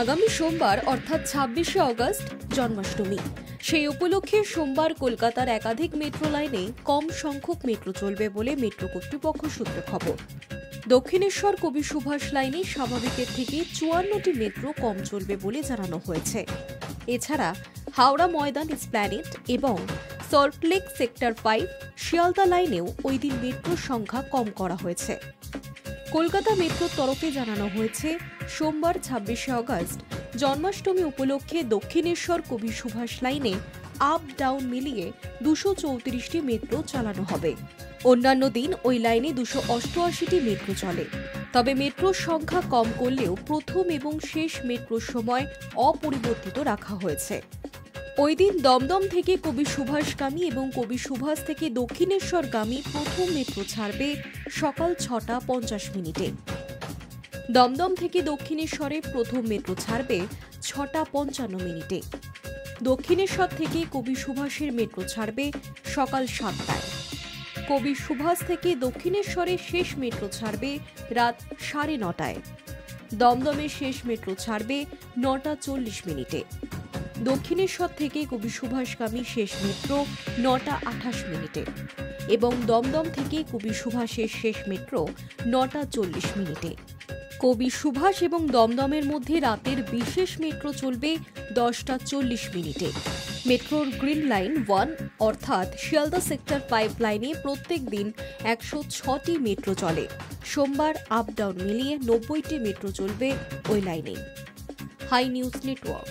আগামী সোমবার অর্থাৎ ২৬শে অগস্ট জন্মাষ্টমী। সেই উপলক্ষে সোমবার কলকাতার একাধিক মেট্রো লাইনে কম সংখ্যক মেট্রো চলবে বলে মেট্রো কর্তৃপক্ষ সূত্রে খবর। দক্ষিণেশ্বর কবি সুভাষ লাইনে স্বাভাবিকের থেকে ৫৪টি মেট্রো কম চলবে বলে জানানো হয়েছে। এছাড়া হাওড়া ময়দান এসপ্ল্যানেড এবং সল্টলেক সেক্টর ৫ শিয়ালদা লাইনেও ওই দিন মেট্রোর সংখ্যা কম করা হয়েছে। কলকাতা মেট্রোর তরফে জানানো হয়েছে, সোমবার ২৬শে অগস্ট জন্মাষ্টমী উপলক্ষে দক্ষিণেশ্বর কবি সুভাষ লাইনে আপ ডাউন মিলিয়ে ২৩৪টি মেট্রো চালানো হবে। অন্যান্য দিন ওই লাইনে ২৮৮টি মেট্রো চলে। তবে মেট্রোর সংখ্যা কম করলেও প্রথম এবং শেষ মেট্রোর সময় অপরিবর্তিত রাখা হয়েছে। ওই দিন দমদম থেকে কবি সুভাষগামী এবং কবি সুভাষ থেকে দক্ষিণেশ্বরগামী প্রথম মেট্রো ছাড়বে সকাল ৬টা ৫০ মিনিটে। দমদম থেকে দক্ষিণেশ্বরে প্রথম মেট্রো ছাড়বে ৬টা ৫৫ মিনিটে। দক্ষিণেশ্বর থেকে কবি সুভাষের মেট্রো ছাড়বে সকাল ৭টায়। কবি সুভাষ থেকে দক্ষিণেশ্বরের শেষ মেট্রো ছাড়বে রাত ৯:৩০টায়। দমদমের শেষ মেট্রো ছাড়বে ৯টা ৪০ মিনিটে। দক্ষিণেশ্বর থেকে কবি সুভাষগামী শেষ মেট্রো ৯টা ২৮ মিনিটে এবং দমদম থেকে কবি সুভাষের শেষ মেট্রো ৯টা ৪০ মিনিটে। কবি সুভাষ এবং দমদমের মধ্যে রাতের বিশেষ মেট্রো চলবে 10টা 40 মিনিটে। মেট্রোর গ্রিন লাইন 1 অর্থাৎ শিয়ালদা সেক্টর ৫ লাইনে প্রত্যেক দিন ১০৬টি মেট্রো চলে। সোমবার আপ ডাউন মিলিয়ে ৯০টি মেট্রো চলবে ওই লাইনে। High news network.